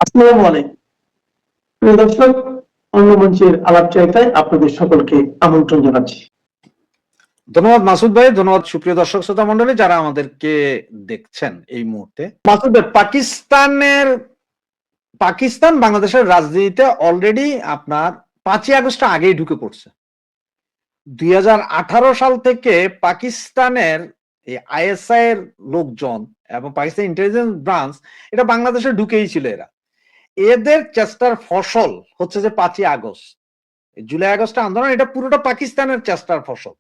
আসসালামু আলাইকুম প্রিয় দর্শক, অন্য মঞ্চের আলাপচারিতায় আপনাদের সকলকে আমন্ত্রণ জানাচ্ছি। ধন্যবাদ মাসুদ ভাই, ধন্যবাদ সুপ্রিয় দর্শক শ্রোতা মন্ডলী যারা আমাদেরকে দেখছেন এই মুহূর্তে। মাসুদ ভাই, পাকিস্তান বাংলাদেশের রাজনীতিতে অলরেডি আপনার 5ই আগস্ট আগেই ঢুকে পড়ছে। 2018 সাল থেকে পাকিস্তানের এই আইএসআই এর লোকজন এবং পাকিস্তান ইন্টেলিজেন্স ব্রাঞ্চ এটা বাংলাদেশে ঢুকেই ছিল। এদের চেষ্টার ফসল হচ্ছে যে 5ই আগস্ট, জুলাই আগস্ট আন্দোলন, এটা পুরোটা পাকিস্তানের চেষ্টার ফসল।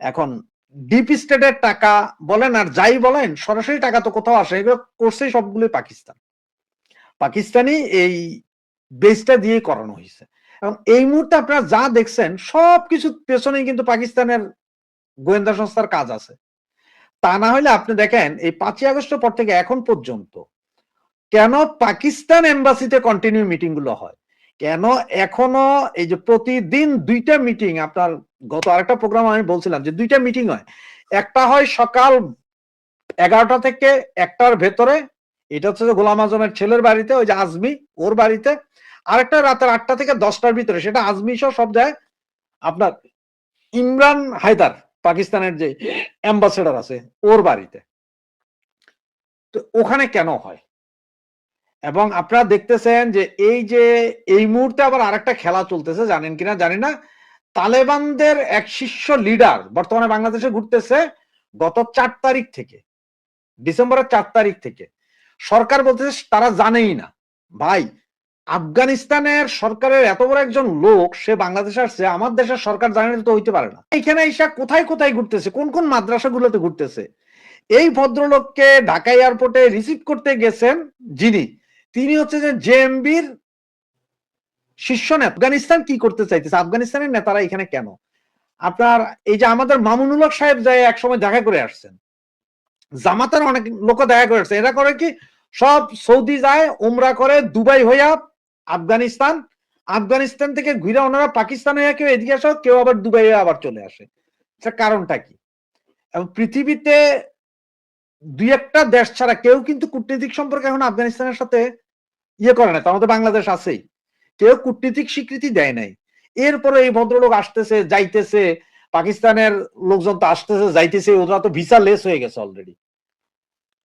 এখন ডিপ স্টেটের টাকা বলেন আর যাই বলেন, সরাসরি টাকা তো কোথাও আসে, এগুলো করছে সবগুলোই পাকিস্তানি এই বেসটা দিয়ে করানো হয়েছে। এবং এই মুহূর্তে আপনারা যা দেখছেন সবকিছু পেছনেই কিন্তু পাকিস্তানের গোয়েন্দা সংস্থার কাজ আছে। তা না হলে আপনি দেখেন এই 5ই আগস্টের পর থেকে এখন পর্যন্ত কেন পাকিস্তান এম্বাসিতে কন্টিনিউ মিটিং গুলো হয়, কেন এখনো এই যে প্রতিদিন 2টা মিটিং, আপনার গত আরেকটা প্রোগ্রাম আমি বলছিলাম যে 2টা মিটিং হয়। একটা হয় সকাল 11টা থেকে 1টার ভেতরে, এটা হচ্ছে যে গোলাম আজমের ছেলের বাড়িতে, ওই যে আজমি ওর বাড়িতে। আরেকটা রাতের 8টা থেকে 10টার ভিতরে, সেটা আজমি সহ সব যায় আপনার ইমরান হায়দার, পাকিস্তানের যে অ্যাম্বাসেডার আছে, ওর বাড়িতে। তো ওখানে কেন হয়? এবং আপনারা দেখতেছেন যে এই মুহূর্তে আবার আরেকটা খেলা চলতেছে, জানেন কিনা জানি না। তালেবানদের এক শীর্ষ লিডার বর্তমানে বাংলাদেশে ঘুরতেছে গত 4 তারিখ থেকে, ডিসেম্বরের 4 তারিখ থেকে। সরকার বলতেছে তারা জানেই না। ভাই, আফগানিস্তানের সরকারের এত বড় একজন লোক সে বাংলাদেশে আসছে, আমার দেশের সরকার জানে তো হইতে পারে না। এখানে এসে কোথায় কোথায় ঘুরতেছে, কোন কোন মাদ্রাসাগুলোতে ঘুরতেছে। এই ভদ্রলোককে ঢাকা এয়ারপোর্টে রিসিভ করতে গেছেন যিনি, তিনি হচ্ছে যে জেএমবির শীর্ষ নেতা। আফগানিস্তান কি করতে চাইতেছে, আফগানিস্তানের নেতারা এখানে কেন? আপনার এই যে আমাদের মামুনুল হক সাহেব যায় একসময় দেখা করে আসছেন, জামাতের অনেক লোক দেখা করে আসছে। এরা করে কি, সব সৌদি যায়, উমরা করে, দুবাই হইয়া আফগানিস্তান, আফগানিস্তান থেকে ঘুরে ওনারা পাকিস্তান হইয়া কেউ এদিকে আসে, কেউ আবার দুবাই হয়ে আবার চলে আসে। কারণটা কি? এবং পৃথিবীতে 2-1টা দেশ ছাড়া কেউ কিন্তু কূটনৈতিক সম্পর্ক এখন আফগানিস্তানের সাথে ইয়ে করে না। তার মধ্যে বাংলাদেশ আছেই, কেউ কূটনৈতিক স্বীকৃতি দেয় নাই। এরপরে এই ভদ্রলোক আসতেছে যাইতেছে, পাকিস্তানের লোকজন তো আসতেছে যাইতেছে, ওরা তো ভিসা লেস হয়ে গেছে অলরেডি।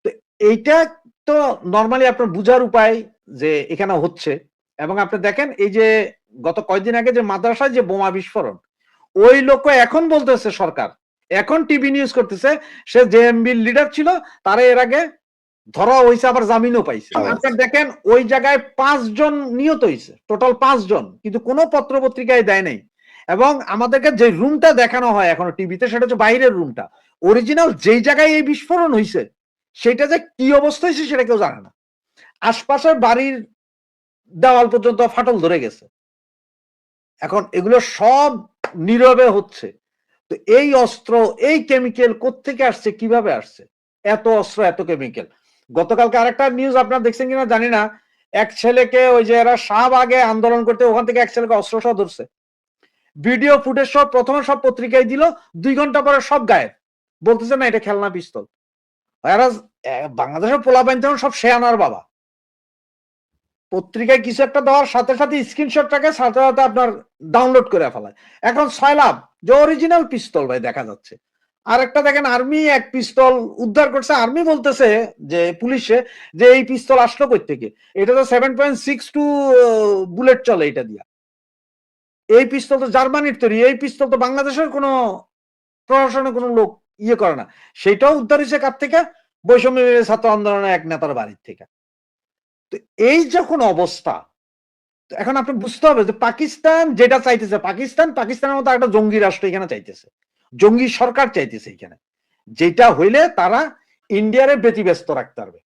তো এইটা তো নর্মালি আপনার বুঝার উপায় যে এখানে হচ্ছে। এবং আপনি দেখেন এই যে গত কয়েকদিন আগে যে মাদ্রাসায় যে বোমা বিস্ফোরণ, ওই লোক এখন বলতেছে সরকার, এখন টিভি নিউজ করতেছে সে জেএমবির লিডার ছিল, তারা এর আগে ধরা হয়েছে, আবার জামিনও পাইছে। আপনার দেখেন ওই জায়গায় 5 জন নিহত হয়েছে, টোটাল 5 জন, কিন্তু কোনো পত্র পত্রিকায় দেয় নাই। এবং আমাদেরকে যে রুমটা দেখানো হয় এখনো টিভিতে, সেটা হচ্ছে বাইরের রুমটা। অরিজিনাল যেই জায়গায় এই বিস্ফোরণ হয়েছে সেটা যে কি অবস্থা হয়েছে সেটা কেউ জানে না। আশপাশের বাড়ির দেওয়াল পর্যন্ত ফাটল ধরে গেছে। এখন এগুলো সব নীরবে হচ্ছে। তো এই অস্ত্র, এই কেমিক্যাল কোত্থেকে আসছে, কিভাবে আসছে এত অস্ত্র, এত কেমিক্যাল? গতকালকে আরেকটা নিউজ আপনারা দেখছেন কিনা জানি না, এক ছেলেকে ওই যে এরা শাহবাগে আন্দোলন করতে, ওখান থেকে এক ছেলেকে অস্ত্র সহ ধরছে, ভিডিও ফুটেজ সব প্রথমে সব পত্রিকায় দিল, 2 ঘন্টা পরে সব গায়েব, বলতেছে না এটা খেলনা পিস্তল। এরা বাংলাদেশের পোলাপাইন তখন সব শেয়ানার বাবা, পত্রিকায় কিছু একটা দেওয়ার সাথে সাথে স্ক্রিনশটটাকে সাথে সাথে আপনার ডাউনলোড করে ফেলায়। এখন 6 লাভ যে অরিজিনাল পিস্তল ভাই দেখা যাচ্ছে। আর একটা দেখেন আর্মি এক পিস্তল উদ্ধার করছে, আর্মি বলতেছে যে পুলিশে যে এই পিস্তল আসলো কই থেকে, এটা তো 7.62 বুলেট চলে এটা দিয়া। এই পিস্তল তো জার্মানির তৈরি, এই পিস্তল তো বাংলাদেশের কোনো প্রশাসনের কোনো লোক ইয়ে করে না। সেটাও উদ্ধার হয়েছে কার থেকে? বৈষম্য ছাত্র আন্দোলনের এক নেতার বাড়ির থেকে। তো এই যখন অবস্থা, এখন আপনি বুঝতে হবে যে পাকিস্তান যেটা চাইতেছে, পাকিস্তানের মতো একটা জঙ্গি রাষ্ট্র এখানে চাইতেছে, জঙ্গি সরকার চাইতেছে এখানে, যেটা হইলে তারা ইন্ডিয়ারে ব্যতিব্যস্ত রাখতে পারবে,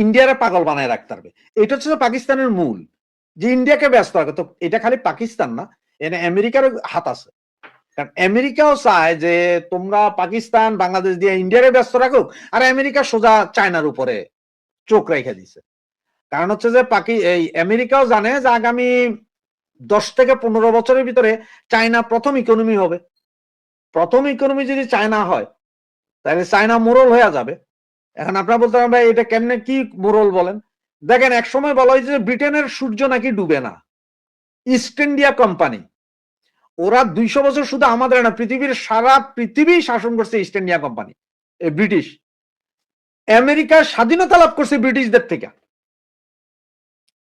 ইন্ডিয়ারে পাগল বানায় রাখতে পারবে। এটা হচ্ছে পাকিস্তানের মূল, যে ইন্ডিয়াকে ব্যস্ত রাখে। তো এটা খালি পাকিস্তান না, এখানে আমেরিকারও হাত আছে। কারণ আমেরিকাও চায় যে তোমরা পাকিস্তান বাংলাদেশ দিয়ে ইন্ডিয়ারে ব্যস্ত রাখো, আর আমেরিকা সোজা চায়নার উপরে চোখ রেখে দিছে। কারণ হচ্ছে যে এই আমেরিকাও জানে যে আগামী 10 থেকে 15 বছরের ভিতরে চায়না প্রথম ইকোনমি হবে। প্রথম ইকোনমি যদি চায়না হয় তাহলে চায়না মোরল হয়ে যাবে। এখন আপনারা বলতে পারেন ভাই এটা কেমনে, কি মোরল বলেন? দেখেন এক সময় বলা হয়েছে যে ব্রিটেনের সূর্য নাকি ডুবে না। ইস্ট ইন্ডিয়া কোম্পানি ওরা 200 বছর শুধু আমাদের না, পৃথিবীর সারা পৃথিবী শাসন করছে east India company, British. America স্বাধীনতা লাভ করছে ব্রিটিশদের থেকে,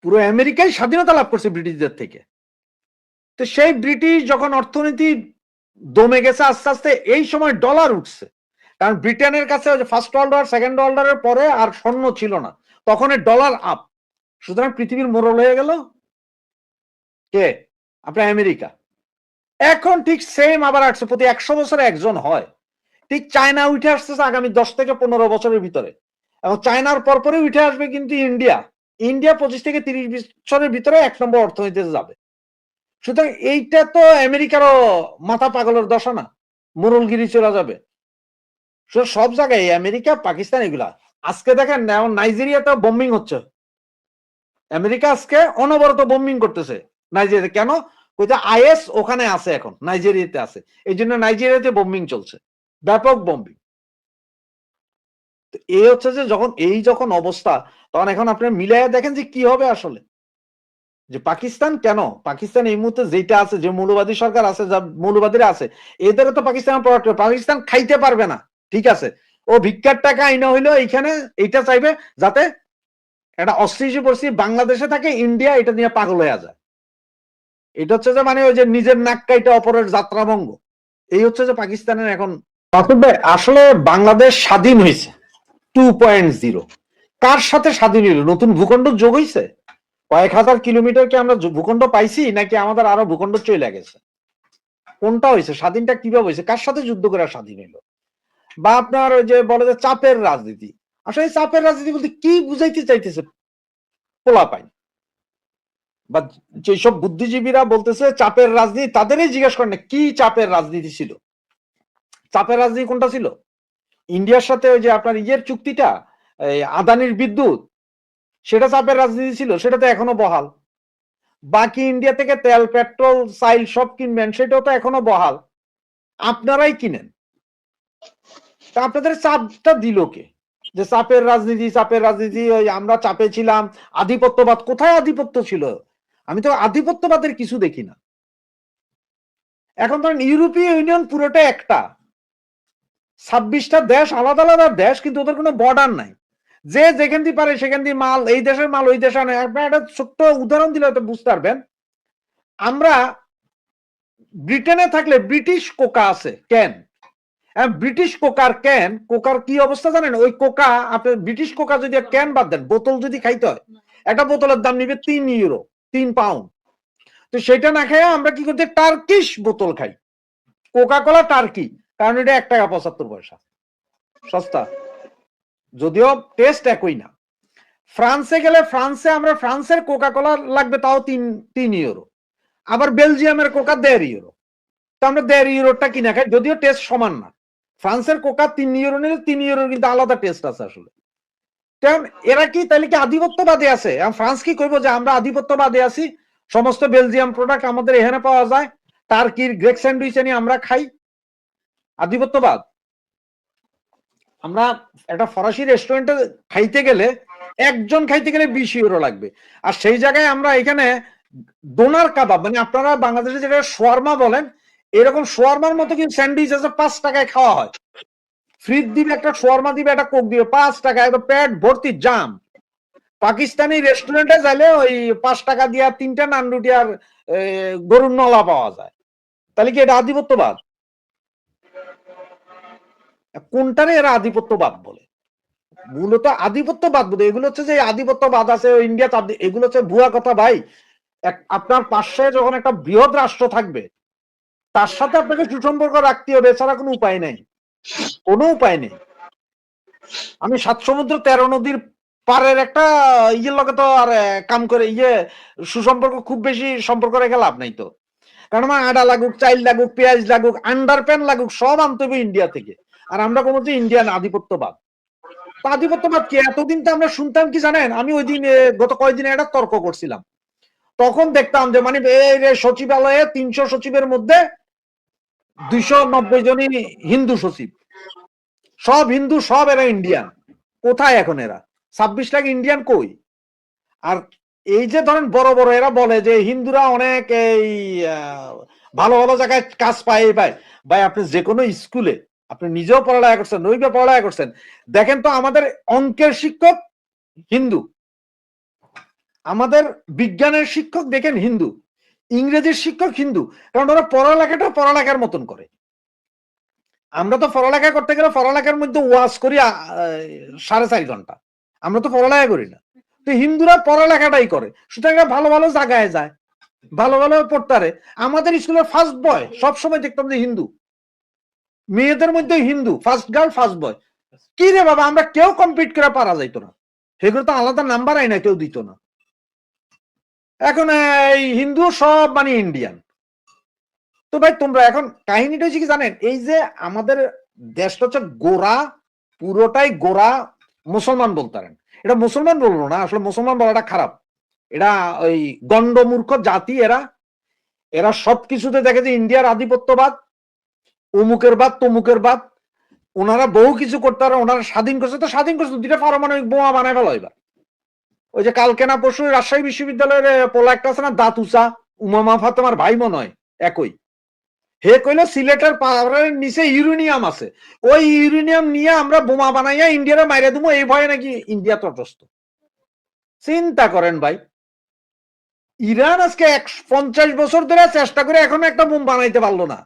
পুরো আমেরিকায় স্বাধীনতা লাভ করছে ব্রিটিশদের থেকে। তো সেই ব্রিটিশ যখন অর্থনীতি দমে গেছে আস্তে আস্তে, এই সময় ডলার উঠছে, কারণ ব্রিটেনের কাছে first world war second world ওয়ারের পরে আর স্বর্ণ ছিল না, তখন ডলার আপ। সুতরাং পৃথিবীর মোড়ল হয়ে গেল কে? আপনার আমেরিকা। এখন ঠিক সেম আবার আসছে, প্রতি 100 বছরে একজন হয়। ঠিক চায়না উঠে আসতেছে আগামী 10 থেকে 15 বছরের ভিতরে, এবং চায়নার পরপরই উঠে আসবে কিন্তু ইন্ডিয়া। ইন্ডিয়া 25 থেকে 30 বছরের ভিতরে 1 নম্বর অর্থনীতিতে যাবে। সুতরাং এইটা তো আমেরিকারও মাথা পাগলের দশা না, মোরলগিরি চলে যাবে। সব জায়গায় আমেরিকা পাকিস্তান এগুলা। আজকে দেখেন নাইজেরিয়াতে বোম্বিং হচ্ছে, আমেরিকা আজকে অনবরত বোম্বিং করতেছে নাইজেরিয়া। কেন? আইএস ওখানে আছে, এখন নাইজেরিয়াতে আছে, এই জন্য নাইজেরিয়াতে বোম্বিং চলছে, ব্যাপক বোম্বিং। এই হচ্ছে যে যখন অবস্থা, তখন এখন আপনি মিলাইয়া দেখেন যে কি হবে আসলে। যে পাকিস্তান কেন, পাকিস্তান এই মুহূর্তে যেটা আছে, যে মৌলবাদী সরকার আছে, যা মৌলবাদীরা আছে, এদের তো পাকিস্তান খাইতে পারবে না। ঠিক আছে, ও ভিক্ষার টাকা আইনা হইলো এইখানে, এইটা চাইবে যাতে একটা অস্থিতিশীল পরিস্থিতি বাংলাদেশে থাকে, ইন্ডিয়া এটা নিয়ে পাগল হয়ে যায়। এটা হচ্ছে যে মানে ওই যে নিজের নাক কাইটা অপরের যাত্রাভঙ্গ, এই হচ্ছে যে পাকিস্তানের এখন। আসলে বাংলাদেশ স্বাধীন হয়েছে 2.0। কার সাথে স্বাধীন হইল? নতুন ভূখণ্ড যোগ হয়েছে? কয়েক হাজার কিলোমিটার কি আমরা ভূখণ্ড পাইছি, নাকি আমাদের আরো ভূখণ্ড চলে গেছে? কোনটা হয়েছে? স্বাধীনটা কিভাবে হয়েছে? কার সাথে যুদ্ধ করে স্বাধীন হইলো? বা আপনার ওই যে বলে যে চাপের রাজনীতি, আসলে চাপের রাজনীতি বলতে কি বুঝাইতে চাইতেছে পোলাপাইন? বা যেসব বুদ্ধিজীবীরা বলতেছে চাপের রাজনীতি, তাদেরই জিজ্ঞেস করেন না কি চাপের রাজনীতি ছিল। চাপের রাজনীতি কোনটা ছিল? ইন্ডিয়ার সাথে ওই যে আপনার ইয়ের চুক্তিটা, আদানির বিদ্যুৎ, সেটা চাপের রাজনীতি ছিল, সেটা তো এখনো বহাল। বাকি ইন্ডিয়া থেকে তেল, পেট্রোল, সাইল সব কিনবেন, সেটাও তো এখনো বহাল, আপনারাই কিনেন। তা আপনাদের চাপটা দিল কে? যে চাপের রাজনীতি, ওই আমরা চাপে ছিলাম, আধিপত্যবাদ। কোথায় আধিপত্য ছিল? আমি তো আধিপত্যবাদের কিছু দেখি না। এখন ধরেন ইউরোপীয় ইউনিয়ন পুরোটা একটা, 26টা দেশ, আলাদা আলাদা দেশ, কিন্তু ওদের কোনো বর্ডার নাই। যে যেখান দিয়ে পারে সেখান দিয়ে মাল, এই দেশের মাল ওই দেশে আনে। একটা ছোট্ট উদাহরণ দিলে হয়তো বুঝতে পারবেন। আমরা ব্রিটেনে থাকলে ব্রিটিশ কোকা আছে, ক্যান, ব্রিটিশ কোকার ক্যান, কোকার কি অবস্থা জানেন? ওই কোকা, আপনার ব্রিটিশ কোকা যদি ক্যান বাদ দেন, বোতল যদি খাইতে হয়, একটা বোতলের দাম নিবে 3 ইউরো, 3 পাউন্ড। তো সেটা না খাই আমরা কি করতে, টার্কিশ বোতল খাই, কোকা কোলা টার্কি, কারণ এটা 1 টাকা 75 পয়সা, সস্তা, যদিও টেস্ট একই না। ফ্রান্সে গেলে আমরা ফ্রান্সের কোকা কোলা লাগবে তাও 3 ইউরো, আবার বেলজিয়ামের কোকা 1.5 ইউরো। তো আমরা 1.5 ইউরোটা কিনা খাই, যদিও টেস্ট সমান না। ফ্রান্সের কোকা 3 ইউরো নিলে 3 ইউরোর কিন্তু আলাদা টেস্ট আছে আসলে। কারণ এরা কি তাহলে কি আধিপত্যবাদী আছে? ফ্রান্স কি করবো যে আমরা আধিপত্যবাদী আছি, সমস্ত বেলজিয়াম প্রোডাক্ট আমাদের এখানে পাওয়া যায়, টার্কির গ্রেক স্যান্ডউইচ আনি আমরা খাই, আধিপত্যবাদ? আমরা একটা ফরাসি রেস্টুরেন্টে খাইতে গেলে, একজন খাইতে গেলে 20 ইউরো লাগবে, আর সেই জায়গায় আমরা এখানে ডোনার কাবাব, মানে আপনারা বাংলাদেশে যেটা শোয়ারমা বলেন, এরকম শোয়ারমার মতো কিন্তু স্যান্ডউইচ আছে, 5 টাকায় খাওয়া হয়। ফ্রিজ দিবে, একটা শোয়ারমা দিবে, একটা কোক দিবে, 5 টাকা, একদম পেট ভর্তি জাম। পাকিস্তানি রেস্টুরেন্টে যাইলে ওই 5 টাকা দিয়া 3টা নান রুটি আর গরুর নলা পাওয়া যায়। তাহলে কি এটা আধিপত্যবাদ? কোনটারে এরা আধিপত্যবাদ বলে? মূলত আধিপত্যবাদ বলে এগুলো হচ্ছে যে আধিপত্যবাদ আছে ইন্ডিয়া, এগুলো হচ্ছে ভুয়া কথা ভাই। আপনার পাশে যখন একটা বৃহৎ রাষ্ট্র থাকবে, তার সাথে আপনাকে সুসম্পর্ক রাখতে হবে, এছাড়া কোনো উপায় নেই, কোনো উপায় নেই। আমি 7 সমুদ্র 13 নদীর পারের একটা ইয়ের লগে তো আর কাম করে সুসম্পর্ক, খুব বেশি সম্পর্ক রেখে লাভ নাই তো। কারণ আমার আডা লাগুক, চাইল লাগুক, পেঁয়াজ লাগুক, আন্ডার প্যান্ট লাগুক, সব আনতে হবে ইন্ডিয়া থেকে। আর আমরা কোনো ইন্ডিয়ান আধিপত্যবাদ, আধিপত্যবাদ কি? এতদিন তো আমরা শুনতাম কি জানেন, আমি ওই দিন গত কয়েকদিনে একটা তর্ক করছিলাম, তখন দেখতাম যে মানে সচিবালয়ে 300 সচিবের মধ্যে 290 জনই হিন্দু সচিব, সব হিন্দু, সব এরা ইন্ডিয়ান। কোথায় এখন এরা? 26 লাখ ইন্ডিয়ান কই? আর এই যে ধরেন বড় বড় এরা বলে যে হিন্দুরা অনেক এই ভালো ভালো জায়গায় কাজ পায় ভাই আপনি যে কোনো স্কুলে আপনি নিজেও পড়ালেখা করছেন, নইবে পড়ালেখা করছেন, দেখেন তো আমাদের অঙ্কের শিক্ষক হিন্দু, আমাদের বিজ্ঞানের শিক্ষক দেখেন হিন্দু, ইংরেজির শিক্ষক হিন্দু, কারণ ওরা পড়ালেখাটা পড়ালেখার মতন করে। আমরা তো পড়ালেখা করতে গেলে পড়ালেখার মধ্যে ওয়াজ করি 4.5 ঘন্টা, আমরা তো পড়ালেখা করি না। তো হিন্দুরা পড়ালেখাটাই করে, সুতরাং ভালো ভালো জায়গায় যায়, ভালো ভালো পড়তারে। আমাদের স্কুলের ফার্স্ট বয় সবসময় দেখতাম যে হিন্দু, মেয়েদের মধ্যে Hindu, first girl first boy. কি রে বাবা, আমরা কেউ কম্পিট করে পারা যাইতো না, সেগুলো তো আলাদা নাম্বার আইনা কেউ দিত না। এখন এই হিন্দু সব মানে ইন্ডিয়ান। তো ভাই তোমরা এখন কাহিনীটা হচ্ছে কি জানেন, এই যে আমাদের দেশটা হচ্ছে গোরা, পুরোটাই গোরা মুসলমান বলতে পারেন। এটা মুসলমান বলবো না, আসলে মুসলমান বলাটা খারাপ, এটা ওই গন্ডমূর্খ জাতি। এরা এরা সবকিছুতে দেখে যে ইন্ডিয়ার আধিপত্যবাদ, অমুকের বাদ তমুকের বাদ, ওনারা বহু কিছু করতে পারে, ওনারা স্বাধীন করছে, তো স্বাধীন করছে, দুইটা পারমাণবিক বোমা বানায় ফেলো এবার। ওই যে কালকে না পরশু রাজশাহী বিশ্ববিদ্যালয়ের পোলা একটা আছে না, দাতুসা, উমামা ফাতেমার ভাই মনে হয় একই, হে কইলো সিলেটের পাহাড়ের নিচে ইউরেনিয়াম আছে, ওই ইউরেনিয়াম নিয়ে আমরা বোমা বানাইয়া ইন্ডিয়ারে মাইরে দেবো, এই ভয়ে নাকি ইন্ডিয়া তটস্থ। চিন্তা করেন ভাই, ইরান আজকে 50 বছর ধরে চেষ্টা করে এখনো একটা বোম বানাইতে পারলো না,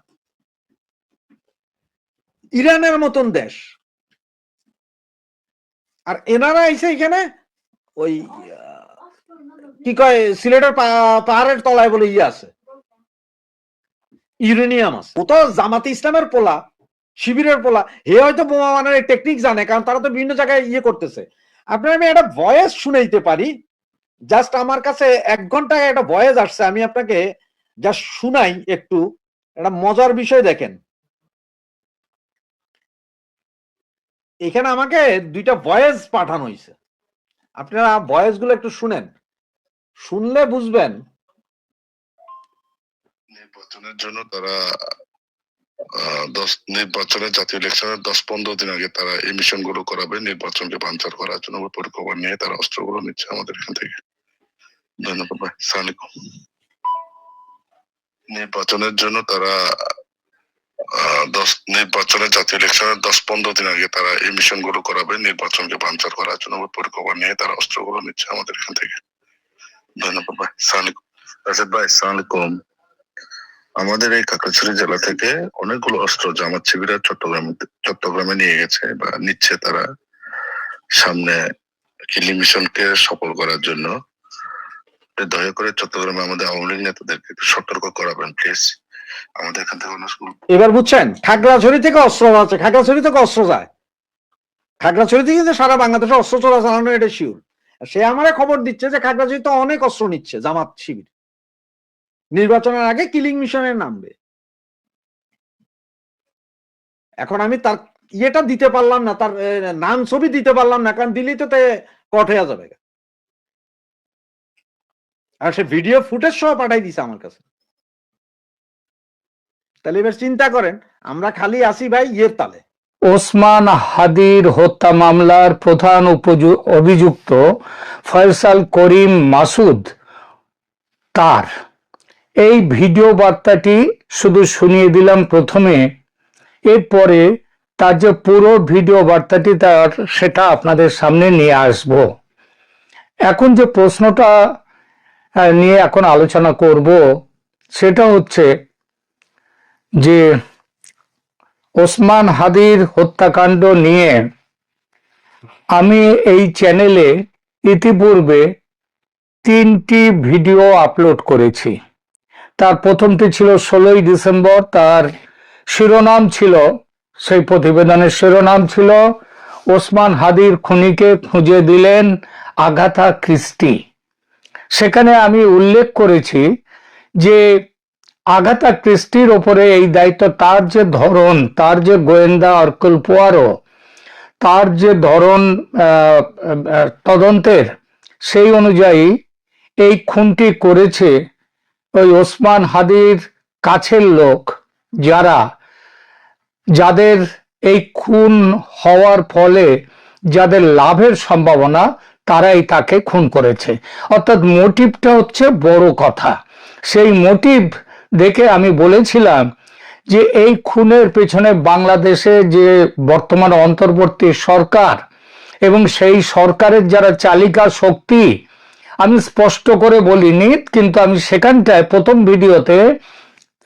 ইরানের মতন দেশ। আর এনারা এসে এখানে ওই কি কয় সিলেটের পাহাড়ের তলায় বলে ইয়ে আছে, ইউরেনিয়াম আছে। ও তো জামাতে ইসলামের পোলা, শিবিরের পোলা, হে হয়তো বোমা বানানোর টেকনিক জানে, কারণ তারা তো বিভিন্ন জায়গায় ইয়ে করতেছে। আপনার আমি একটা ভয়েস শুনাইতে পারি, জাস্ট আমার কাছে 1 ঘন্টায় একটা ভয়েস আসছে, আমি আপনাকে জাস্ট শুনাই একটু, একটা মজার বিষয় দেখেন। এখানে আমাকে 2টা ভয়েস পাঠানো হয়েছে, আপনারা ভয়েস গুলো একটু শুনেন, শুনলে বুঝবেন। নির্বাচনের জন্য তারা নির্বাচনের জাতীয় ইলেকশনের 10-15 দিন আগে তারা এই মিশন গুলো করাবে, নির্বাচনকে বানচাল করার জন্য পরিকল্পনা নিয়ে তারা অস্ত্রগুলো নিচ্ছে আমাদের এখান থেকে। ধন্যবাদ ভাই, সালাম আলাইকুম। নির্বাচনের জন্য তারা নির্বাচনের জাতীয় ইলেকশনের 10-15 দিন আগে তারা এই মিশন গুলো করাবে, নির্বাচনকে বানচাল করার জন্য পরিকল্পনা নিয়ে তারা অস্ত্রগুলো নিচ্ছে আমাদের এখান থেকে। ধন্যবাদ ভাই, সালাম আলাইকুম। রাশেদ ভাই, সালাম আলাইকুম। আমাদের এই খাগড়াছড়ি জেলা থেকে অনেকগুলো অস্ত্র জামাত শিবিরা চট্টগ্রামে নিয়ে গেছে বা নিচ্ছে তারা, সামনে কিলি মিশনকে সফল করার জন্য। দয়া করে চট্টগ্রামে আমাদের আওয়ামী লীগ নেতাদেরকে একটু সতর্ক করাবেন প্লিজ। আমাদের এখান থেকে এবার বুঝছেন, খাগড়াছড়ি থেকে অস্ত্র আছে, খাগড়াছড়ি থেকে অস্ত্র যায়, খাগড়াছড়ি থেকে যে সারা বাংলাদেশে অস্ত্র চলাচালানো এটা শিওর। সে আমারে খবর দিচ্ছে যে খাগড়াছড়িতে অনেক অস্ত্র নিচ্ছে জামাত শিবির, নির্বাচনের আগে কিলিং মিশনের নামবে। এখন আমি তার ইয়েটা দিতে পারলাম না, তার নাম ছবি দিতে পারলাম না, কারণ দিল্লি তো কট হয়ে যাবে। আর সে ভিডিও ফুটেজ সহ পাঠাই দিছে আমার কাছে। তাহলে এবার চিন্তা করেন, আমরা খালি আসি ভাই ইয়ের তালে। ওসমান হাদির হত্যা মামলার প্রধান অভিযুক্ত ফয়সাল করিম মাসুদ, তার এই ভিডিও বার্তাটি শুধু শুনিয়ে দিলাম প্রথমে, এরপরে তার যে পুরো ভিডিও বার্তাটি তার সেটা আপনাদের সামনে নিয়ে আসব। এখন যে প্রশ্নটা নিয়ে এখন আলোচনা করব সেটা হচ্ছে যে ওসমান হাদির হত্যাকাণ্ড নিয়ে আমি এই চ্যানেলে ইতিপূর্বে 3টি ভিডিও আপলোড করেছি। তার প্রথমটি ছিল 16ই ডিসেম্বর, তার শিরোনাম ছিল, সেই প্রতিবেদনের শিরোনাম ছিল ওসমান হাদির খুনিকে খুঁজে দিলেন আগাথা ক্রিস্টি। সেখানে আমি উল্লেখ করেছি যে আগাথা ক্রিস্টির ওপরে এই দায়িত্ব, তার যে ধরন, তার যে গোয়েন্দা অর্কুল পোয়ারো, তার যে ধরন তদন্তের, সেই অনুযায়ী এই খুনটি করেছে ওই ওসমান হাদির কাছের লোক, যাদের এই খুন হওয়ার ফলে যাদের লাভের সম্ভাবনা, তারাই তাকে খুন করেছে। অর্থাৎ মোটিভটা হচ্ছে বড় কথা। সেই মোটিভ দেখে আমি বলেছিলাম যে এই খুনের পেছনে বাংলাদেশে যে বর্তমান অন্তর্বর্তী সরকার এবং সেই সরকারের যারা চালিকা শক্তি, আমি স্পষ্ট করে বলিনি, কিন্তু আমি সেখানটায় প্রথম ভিডিওতে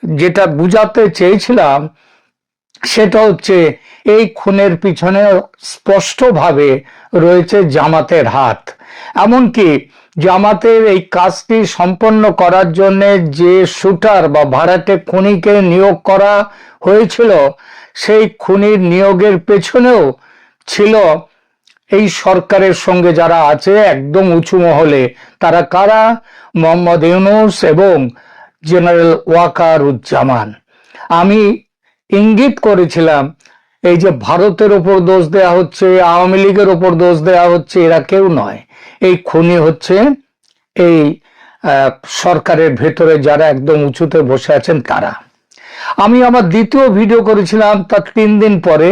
যেটা বুঝাতে চেয়েছিলাম সেটা হচ্ছে এই খুনের পিছনে স্পষ্টভাবে রয়েছে জামাতের হাত। এমনকি জামাতের এই কাজটি সম্পন্ন করার জন্য যে শুটার বা ভাড়াটে খুনিকে নিয়োগ করা হয়েছিল, সেই খুনির নিয়োগের পেছনেও ছিল এই সরকারের সঙ্গে যারা আছে একদম উঁচু মহলে। তারা কারা? মোহাম্মদ ইউনূস এবং জেনারেল ওয়াকারুজ্জামান। আমি ইঙ্গিত করেছিলাম এই যে ভারতের ওপর দোষ দেয়া হচ্ছে, আওয়ামী লীগের ওপর দোষ দেয়া হচ্ছে, এরা কেউ নয়। এই খুনি হচ্ছে এই সরকারের ভেতরে যারা একদম উঁচুতে বসে আছেন তারা। আমি আমার দ্বিতীয় ভিডিও করেছিলাম তার 3 দিন পরে,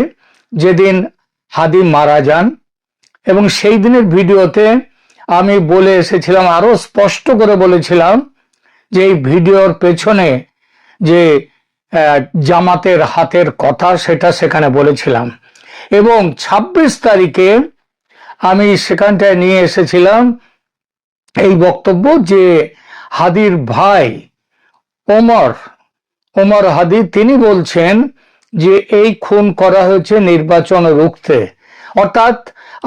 যেদিন হাদি মারা যান, এবং সেই দিনের ভিডিওতে আমি বলে এসেছিলাম, আরো স্পষ্ট করে বলেছিলাম যে এই ভিডিওর পেছনে যে জামাতের হাতের কথা সেটা সেখানে বলেছিলাম। এবং 26 তারিখে আমি সেখানটায় নিয়ে এসেছিলাম এই বক্তব্য যে হাদির ভাই ওমর হাদি তিনি বলছেন যে এই খুন করা হয়েছে নির্বাচন রুখতে। অর্থাৎ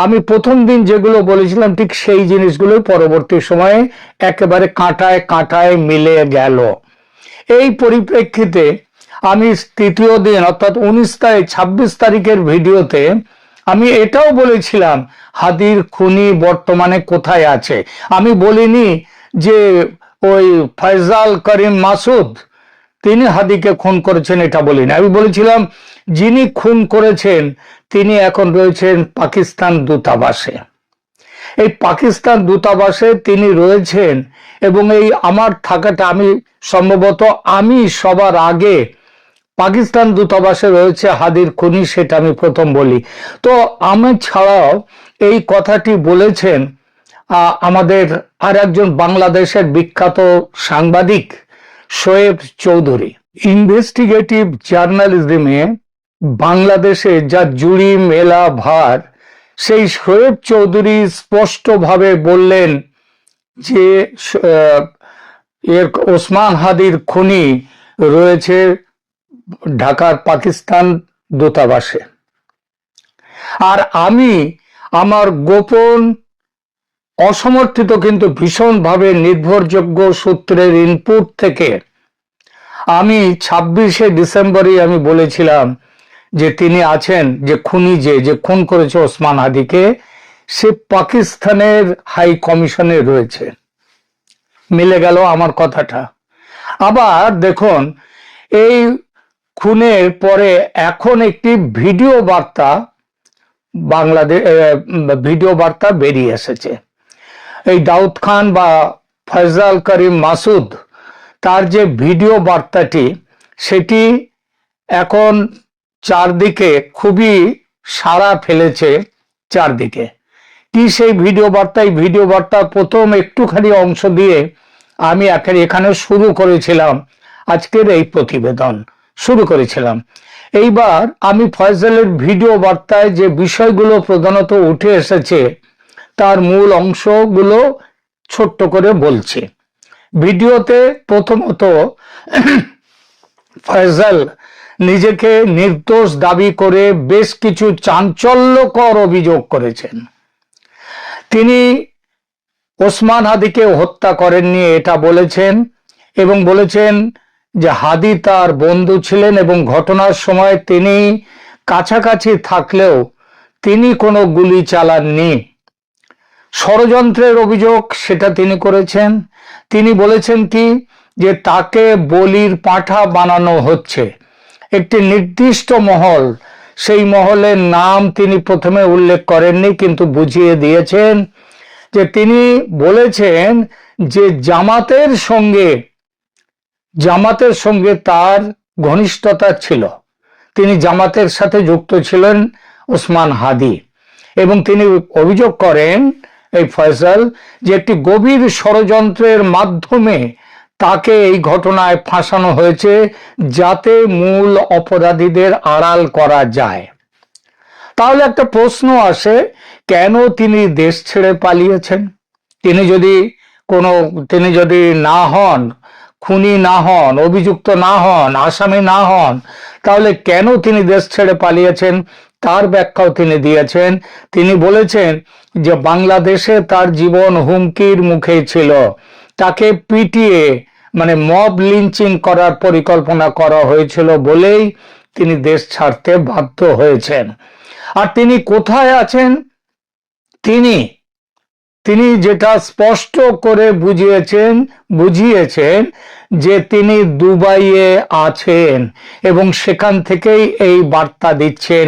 আমি প্রথম দিন যেগুলো বলেছিলাম ঠিক সেই জিনিসগুলো পরবর্তী সময়ে একেবারে কাঁটায় কাঁটায় মিলে গেল। এই পরিপ্রেক্ষিতে আমি তৃতীয় দিন অর্থাৎ 26 তারিখের ভিডিওতে আমি এটাও বলেছিলাম হাদির খুনি বর্তমানে কোথায় আছে। আমি বলিনি যে ওই ফয়জাল করিম মাসুদ তিনি হাদিকে খুন করেছেন, এটা বলিনি। আমি বলেছিলাম যিনি খুন করেছেন তিনি এখন রয়েছেন পাকিস্তান দূতাবাসে। এই পাকিস্তান দূতাবাসে তিনি রয়েছেন এবং এই আমার থাকাটা আমি সম্ভবত আমি সবার আগে পাকিস্তান দূতাবাসে রয়েছে হাদির খুনি, সেটা আমি প্রথম বলি। তো আমি ছাড়াও এই কথাটি বলেছেন আমাদের আর একজন বাংলাদেশের বিখ্যাত সাংবাদিক শোয়েব চৌধুরী। ইনভেস্টিগেটিভ জার্নালিজমে বাংলাদেশে যা জুড়ি মেলা ভার, সেই শোয়েব চৌধুরী স্পষ্টভাবে বললেন যে ওসমান হাদির খুনি রয়েছে ঢাকার পাকিস্তান দূতাবাসে। আর আমি আমার গোপন অসমর্থিত কিন্তু ভীষণভাবে নির্ভরযোগ্য সূত্রের ইনপুট থেকে আমি 26শে ডিসেম্বরই আমি বলেছিলাম যে তিনি আছেন, যে খুনি যে খুন করেছে ওসমান হাদিকে, সে পাকিস্তানের হাই কমিশনে রয়েছে। মিলে গেল আমার কথাটা। আবার দেখুন এই খুনের পরে এখন একটি ভিডিও বার্তা বেরিয়ে এসেছে। এই দাউদ খান বা ফয়জাল করিম মাসুদ তার যে ভিডিও বার্তাটি, সেটি এখন চারদিকে খুবই সাড়া ফেলেছে চারদিকে। কি সেই ভিডিও বার্তা? এই ভিডিও বার্তা প্রথম একটুখানি অংশ দিয়ে আমি এখানে শুরু করেছিলাম, আজকের এই প্রতিবেদন শুরু করেছিলাম। এইবার আমি ফয়জালের ভিডিও বার্তায় যে বিষয়গুলো প্রধানত উঠে এসেছে তার মূল অংশগুলো ছোট্ট করে বলছি। ভিডিওতে প্রথমত ফয়জাল নিজেকে নির্দোষ দাবি করে বেশ কিছু চাঞ্চল্যকর অভিযোগ করেছেন। তিনি ওসমান হাদিকে হত্যা করেননি এটা বলেছেন, এবং বলেছেন যে হাদি তার বন্ধু ছিলেন এবং ঘটনার সময় তিনি কাছাকাছি থাকলেও তিনি কোনো গুলি চালাননি। ষড়যন্ত্রের অভিযোগ সেটা তিনি করেছেন। তিনি বলেছেন কি যে তাকে বলির পাঁঠা বানানো হচ্ছে। একটি নির্দিষ্ট মহল, সেই মহলের নাম তিনি প্রথমে উল্লেখ করেননি কিন্তু বুঝিয়ে দিয়েছেন যে তিনি বলেছেন যে জামাতের সঙ্গে তার ঘনিষ্ঠতা ছিল, তিনি জামাতের সাথে যুক্ত ছিলেন ওসমান হাদি। এবং তিনি অভিযোগ করেন এই ফয়সাল, যে একটি গভীর ষড়যন্ত্রের মাধ্যমে তাকে এই ঘটনায় ফাঁসানো হয়েছে যাতে মূল অপরাধীদের আড়াল করা যায়। তাহলে একটা প্রশ্ন আসে, কেন তিনি দেশ ছেড়ে পালিয়েছেন? তিনি যদি না হন, খুনি না হন, অভিযুক্ত না হন, আসামি না হন, তাহলে কেন তিনি দেশ ছেড়ে পালিয়েছেন তার ব্যাখ্যাও তিনি দিয়েছেন। তিনি বলেছেন যে বাংলাদেশে তার জীবন হুমকির মুখে ছিল, তাকে পিটিয়ে মানে মব লিঞ্চিং করার পরিকল্পনা করা হয়েছিল বলেই তিনি দেশ ছাড়তে বাধ্য হয়েছেন। আর তিনি কোথায় আছেন? তিনি যেটা স্পষ্ট করে বুঝিয়েছেন যে তিনি দুবাইয়ে আছেন এবং সেখান থেকেই এই বার্তা দিচ্ছেন।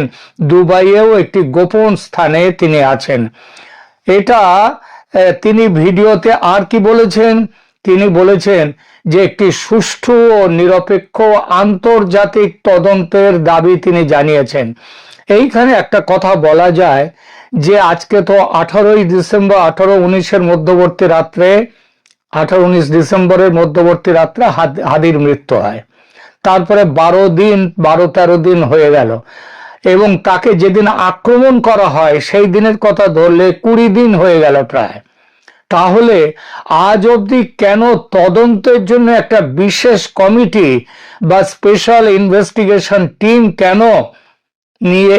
দুবাইয়েও একটি গোপন স্থানে তিনি আছেন। এটা তিনি ভিডিওতে আর কি বলেছেন? তিনি বলেছেন যে একটি সুষ্ঠু ও নিরপেক্ষ আন্তর্জাতিক তদন্তের দাবি তিনি জানিয়েছেন। এইখানে একটা কথা বলা যায় যে আজকে তো 18ই ডিসেম্বর, 18-19-এর মধ্যবর্তী রাত্রে, 18-19 ডিসেম্বরের মধ্যবর্তী রাত্রে হাদির মৃত্যু হয়। তারপরে 12-13 দিন হয়ে গেল এবং তাকে যেদিন আক্রমণ করা হয় সেই দিনের কথা ধরলে 20 দিন হয়ে গেল প্রায়। তাহলে আজ অবধি কেন তদন্তের জন্য একটা বিশেষ কমিটি বা স্পেশাল ইনভেস্টিগেশন টিম কেন নিয়ে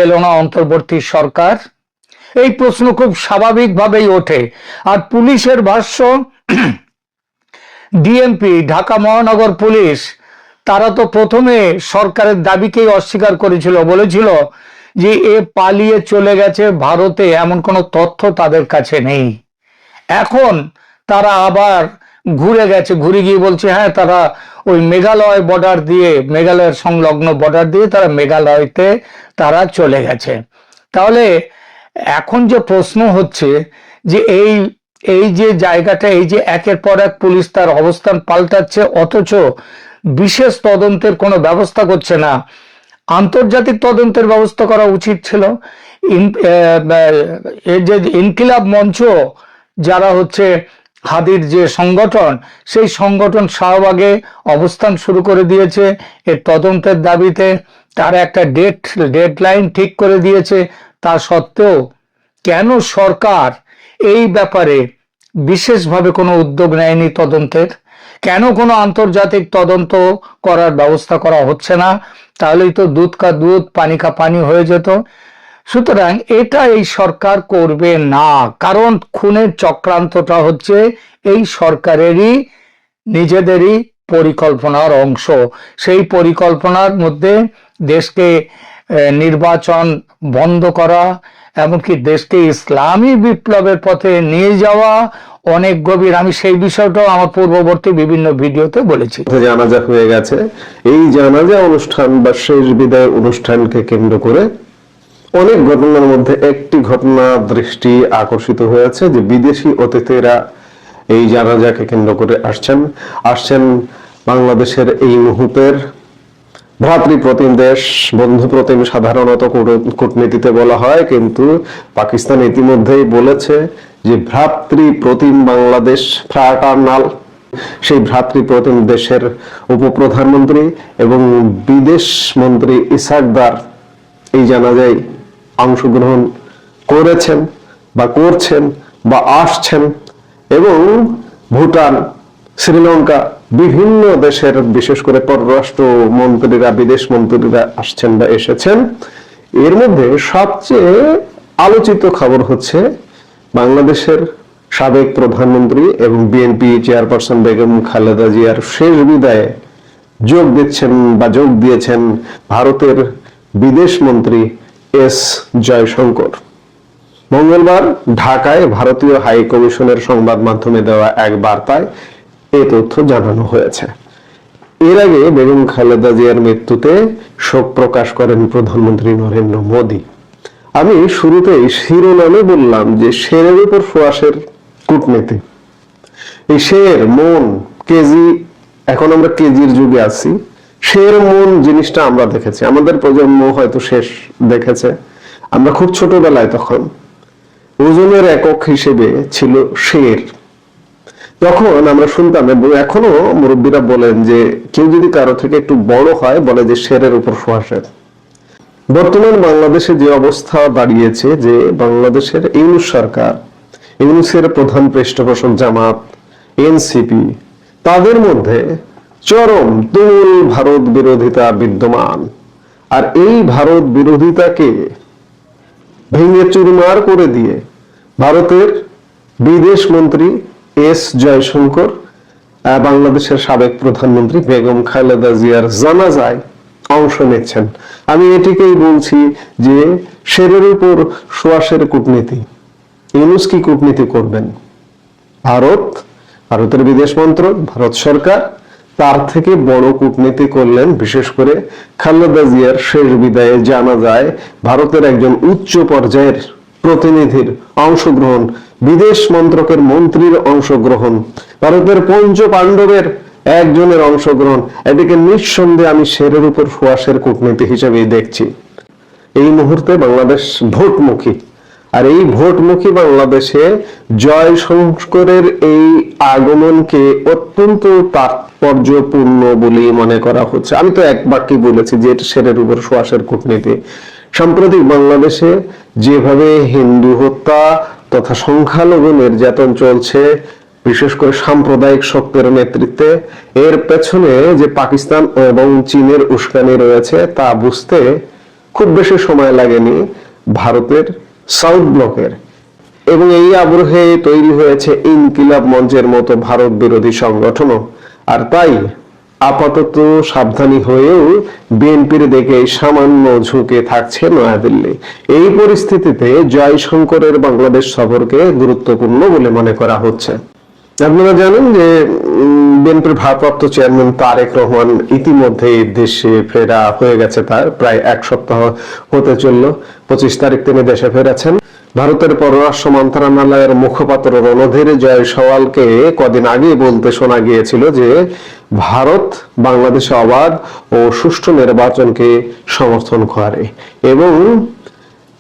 এলো না অন্তর্বর্তী সরকার? এই প্রশ্ন খুব স্বাভাবিকভাবেই ওঠে। আর পুলিশের ভাষ্য, ডিএমপি ঢাকা মহানগর পুলিশ, তারা তো প্রথমে সরকারের দাবিকেই অস্বীকার করেছিল, বলেছিল যে এ পালিয়ে চলে গেছে ভারতে, এমন কোনো তথ্য তাদের কাছে নেই। এখন তারা আবার ঘুরে গিয়ে বলছে হ্যাঁ, তারা ওই মেঘালয় বর্ডার দিয়ে, মেঘালয়ের সংলগ্ন বর্ডার দিয়ে তারা মেঘালয়তে তারা চলে গেছে। তাহলে এখন যে প্রশ্ন হচ্ছে যে এই যে জায়গাটা, এই যে একের পর এক পুলিশ তার অবস্থান পাল্টাচ্ছে অথচ বিশেষ তদন্তের কোনো ব্যবস্থা করছে না। আন্তর্জাতিক তদন্তের ব্যবস্থা করা উচিত ছিল। এই যে ইনকিলাব মঞ্চ, যারা হচ্ছে হাদির যে সংগঠন, সেই সংগঠন শাহবাগে অবস্থান শুরু করে দিয়েছে এর তদন্তের দাবিতে। তারা একটা ডেডলাইন ঠিক করে দিয়েছে। তা সত্ত্বেও কেন সরকার এই ব্যাপারে বিশেষভাবে কোনো উদ্যোগ নেয়নি তদন্তের? কেন কোনো আন্তর্জাতিক তদন্ত করার ব্যবস্থা করা হচ্ছে না? তাহলেই তো দুধ কা দুধ, পানি কা পানি হয়ে যেত। সুতরাং এটা এই সরকার করবে না, কারণ খুনের চক্রান্তটা হচ্ছে এই সরকারেরই নিজেদেরই পরিকল্পনার অংশ। সেই পরিকল্পনার মধ্যে দেশকে নির্বাচন বন্ধ করা, এমনকি দেশকে ইসলামী বিপ্লবের পথে নিয়ে যাওয়া অনেক গভীর। আমি সেই বিষয়টাও আমার পূর্ববর্তী বিভিন্ন ভিডিওতে বলেছি। জানাজা হয়ে গেছে, এই জানাজা অনুষ্ঠান বা শেষ বিদায় অনুষ্ঠানকে কেন্দ্র করে অনেক ঘটনার মধ্যে একটি ঘটনা দৃষ্টি আকর্ষিত হয়েছে যে বিদেশি অতিথিরা এই জানাজাকে কেন্দ্র করে আসছেন বাংলাদেশের এই মুহূর্তের ভ্রাতৃপ্রতিম দেশ, বন্ধুপ্রতিম সাধারণত কূটনীতিতে বলা হয়, কিন্তু পাকিস্তান ইতিমধ্যেই বলেছে যে ভ্রাতৃপ্রতিম বাংলাদেশ, ফ্রাটার্নাল। সেই ভ্রাতৃপ্রতিম দেশের উপপ্রধানমন্ত্রী এবং বিদেশ মন্ত্রী ইসাকদার এই জানাজায় অংশগ্রহণ করেছেন বা করছেন বা আসছেন, এবং ভুটান, শ্রীলঙ্কা, বিভিন্ন দেশের বিশেষ করে পররাষ্ট্র মন্ত্রীরা, বিদেশ মন্ত্রীরা আসছেন বা এসেছেন। এর মধ্যে সবচেয়ে আলোচিত খবর হচ্ছে বাংলাদেশের সাবেক প্রধানমন্ত্রী এবং বিএনপি চেয়ারপারসন বেগম খালেদা জিয়ার শেষ বিদায়ে যোগ দিয়েছেন ভারতের বিদেশ মন্ত্রী এস জয়শঙ্কর। মঙ্গলবার ঢাকায় ভারতীয় হাই কমিশনের সংবাদ মাধ্যমে দেওয়া এক বার্তায় এই তথ্য জানানো হয়েছে। এর আগে বেগম খালেদা জিয়ার মৃত্যুতে শোক প্রকাশ করেন প্রধানমন্ত্রী নরেন্দ্র মোদী। আমি শুরুতেই শিরোনামে বললাম যে শেরের উপর ফোয়াশের কূটনীতি। এই শের, মন, কেজি, এখন আমরা কেজির যুগে আছি। শের মন জিনিসটা আমরা দেখেছি, আমাদের প্রজন্ম হয়তো শেষ দেখেছে। আমরা খুব ছোটবেলায় তখন ওজনের একক হিসেবে ছিল সের। তখন আমরা শুনতাম, এবং এখনো মুরব্বীরা বলেন যে কেউ যদি কারো থেকে একটু বড় হয় বলে যে সেরের উপর সোয়াশের। বর্তমান বাংলাদেশে যে অবস্থা দাঁড়িয়েছে, যে বাংলাদেশের ইউনূস সরকার, ইউনূসের প্রধান পৃষ্ঠপোষক জামাত, এনসিপি, তাদের মধ্যে চরম তুমুল ভারত বিরোধিতা বিদ্যমান। আর এই ভারত বিরোধিতাকে ভেঙে চুরমার করে দিয়ে ভারতের বিদেশ মন্ত্রী এস জয়শঙ্কর বাংলাদেশের সাবেক প্রধানমন্ত্রী বেগম খালেদা জিয়ার জানাজায় অংশ নিচ্ছেন। আমি এটিকেই বলছি যে শেরের উপর সোয়াশের কূটনীতি। ইউনূস কি কূটনীতি করবেন? ভারতের বিদেশ মন্ত্রক, ভারত সরকার তার থেকে বড় কূটনীতি করলেন বিশেষ করে খালেদা জিয়ার শেষ বিদায়ে জানাজায় ভারতের একজন উচ্চ পর্যায়ের প্রতিনিধির অংশগ্রহণ, বিদেশ মন্ত্রকের মন্ত্রীর অংশগ্রহণ, ভারতের পঞ্চ পাণ্ডবের একজনের অংশগ্রহণ। এটিকে নিঃসন্দেহে আমি শেরের উপর সোয়াশের কূটনীতি হিসেবেই দেখছি। এই মুহূর্তে বাংলাদেশ ভোটমুখী, আর এই ভোটমুখী বাংলাদেশে জয়শঙ্করের এই আগমনকে অত্যন্ত তাৎপর্যপূর্ণ বলে মনে করা হচ্ছে। আমি তো এক বাক্যে বলেছি যে এটা শেরের উপর সোয়াশের কূটনীতি। সাম্প্রতিক বাংলাদেশে যেভাবে হিন্দু হত্যা তথা সংখ্যালঘু নির্যাতন চলছে, বিশেষ করে সাম্প্রদায়িক শক্তির নেতৃত্বে, এর পেছনে যে পাকিস্তান এবং চীনের উস্কানি রয়েছে তা বুঝতে খুব বেশি সময় লাগেনি ভারতের সাউথ ব্লকের। এবং এই আবহে তৈরি হয়েছে ইনকিলাব মঞ্চের মতো ভারত বিরোধী সংগঠনও। আর তাই আপাতত সাবধানী হয়েও বিএনপির দিকে সামান্য ঝুঁকে থাকছে নয়াদিল্লি। এই পরিস্থিতিতে জয়শঙ্করের বাংলাদেশ সফরকে গুরুত্বপূর্ণ বলে মনে করা হচ্ছে। আপনারা জানেন যে বিএনপির ভারপ্রাপ্ত চেয়ারম্যান তারেক রহমান ইতিমধ্যে দেশে ফেরা হয়ে গেছে, তার প্রায় এক সপ্তাহ হতে চলল। 25 তারিখ তিনি দেশে ফেরেছেন। ভারতের পররাষ্ট্র মন্ত্রণালয়ের মুখপাত্র রণধীর জয়সওয়ালকে কদিন আগে বলতে শোনা গিয়েছিল যে ভারত বাংলাদেশে অবাধ ও সুষ্ঠু নির্বাচনকে সমর্থন করে, এবং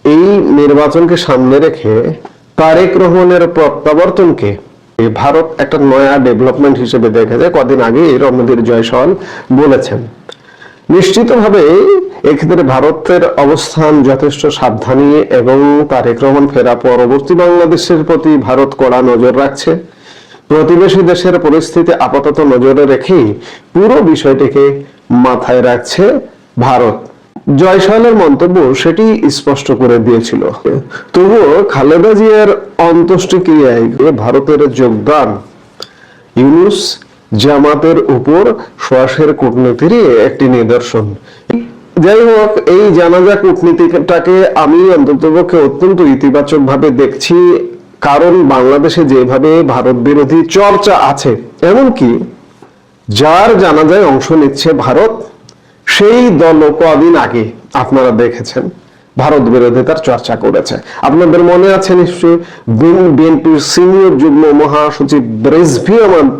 এই নির্বাচনকে সামনে রেখে তারেক রহমানের প্রত্যাবর্তনকে ভারত একটা নয়া ডেভেলপমেন্ট হিসেবে দেখেছে। কদিন আগে রণধীর জয়সওয়াল বলেছেন। নিশ্চিতভাবে এক্ষেত্রে ভারতের অবস্থান যথেষ্ট সাবধানী, এবং তারেক রহমান ফেরা পরবর্তী বাংলাদেশের প্রতি ভারত কড়া নজর রাখছে। প্রতিবেশী দেশের পরিস্থিতি আপাতত নজরে রেখেই পুরো বিষয়টিকে মাথায় রাখছে ভারত। জয়সওয়ালের মন্তব্য সেটি স্পষ্ট করে দিয়েছিল। তবুও খালেদা জিয়ার অন্ত্যেষ্টিক্রিয়ায় ভারতের যোগদান ইউনূস জামাতের উপর সোয়াশের কূটনীতিরই একটি নিদর্শন। যাই হোক, এই জানাজা কূটনীতিটাকে আমি অন্ততপক্ষে অত্যন্ত ইতিবাচক ভাবে দেখছি, কারণ বাংলাদেশে যেভাবে ভারত বিরোধী চর্চা আছে, এমনকি যার জানাজায় অংশ নিচ্ছে ভারত, সেই দল কদিন আগে আপনারা দেখেছেন ভারত বিরোধিতার চর্চা করেছে। আপনাদের মনে আছে নিশ্চয়ই বিএনপির সিনিয়র যুগ্ম মহাসচিব রেজভী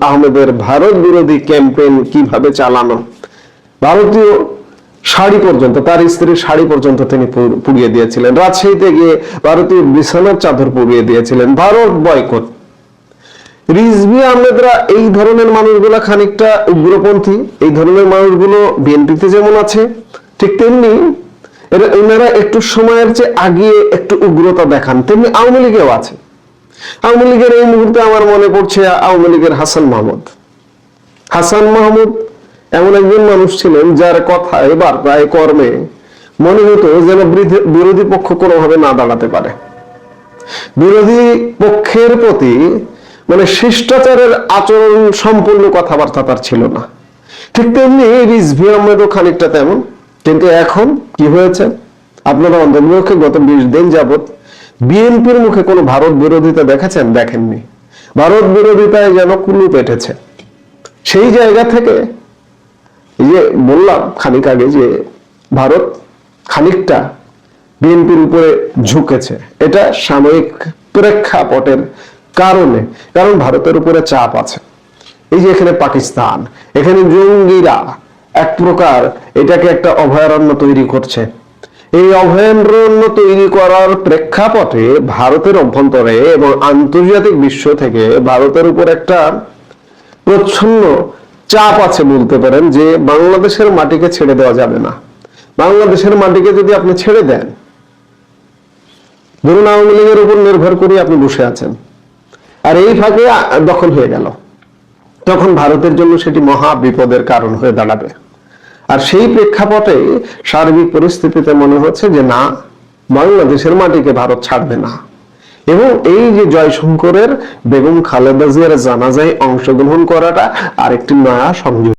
আহমেদের ভারত বিরোধী ক্যাম্পেইন কিভাবে চালানো, ভারতীয় শাড়ি পর্যন্ত, তার স্ত্রীর শাড়ি পর্যন্ত তিনি পুড়িয়ে দিয়েছিলেন। রাজশাহীতে গিয়ে ভারতীয় বিছানার চাদর পুড়িয়ে দিয়েছিলেন। ভারত বয়কট। রিজভী আহমেদরা, এই ধরনের মানুষগুলো খানিকটা উগ্রপন্থী। এই ধরনের মানুষগুলো বিএনপিতে যেমন আছে, ঠিক তেমনি এনারা একটু সময়ের চেয়ে আগিয়ে একটু উগ্রতা দেখান, তেমনি আওয়ামী লীগেও আছে। আওয়ামী লীগের এই মুহূর্তে আমার মনে পড়ছে আওয়ামী লীগের হাসান মাহমুদ এমন একজন মানুষ ছিলেন যার কথায়, বার্তায়, কর্মে মনে হতো যেন বিরোধী পক্ষ কোনোভাবে না দাঁড়াতে পারে। বিরোধী পক্ষের প্রতি মানে শিষ্টাচারের আচরণ সম্পূর্ণ কথাবার্তা তার ছিল না। ঠিক তেমনি রিজভী আহমেদও খানিকটা তেমন। কিন্তু এখন কি হয়েছে, আপনারা অন্তর্পক্ষে গত 20 দিন যাবত বিএনপির মুখে কোনো ভারত বিরোধিতা দেখেছেন? দেখেননি। ভারত বিরোধিতায় যেন কুলু পেটেছে। সেই জায়গা থেকে এই যে বললাম খানিক আগে যে ভারত খানিকটা বিএনপির উপরে ঝুঁকেছে, এটা সাময়িক প্রেক্ষাপটের কারণে, কারণ ভারতের উপরে চাপ আছে। এই যে এখানে পাকিস্তান, এখানে জঙ্গিরা এক প্রকার এটাকে একটা অভয়ারণ্য তৈরি করছে। এই অভয়ারণ্য তৈরি করার প্রেক্ষাপটে ভারতের অভ্যন্তরে এবং আন্তর্জাতিক বিশ্ব থেকে ভারতের উপর একটা প্রচ্ছন্ন চাপ আছে বলতে পারেন, যে বাংলাদেশের মাটিকে ছেড়ে দেওয়া যাবে না। বাংলাদেশের মাটিকে যদি আপনি ছেড়ে দেন, ধরুন আওয়ামী লীগের উপর নির্ভর করে আপনি বসে আছেন, আর এই ফাঁকে দখল হয়ে গেল, তখন ভারতের জন্য সেটি মহা বিপদের কারণ হয়ে দাঁড়াবে। আর সেই প্রেক্ষাপটে সার্বিক পরিস্থিতিতে মনে হচ্ছে যে না, বাংলাদেশের মাটিকে ভারত ছাড়বে না। এবং এই যে জয়শঙ্করের বেগম খালেদা জিয়ার জানাজায় অংশগ্রহণ করাটা আরেকটি নয়া সংযোগ।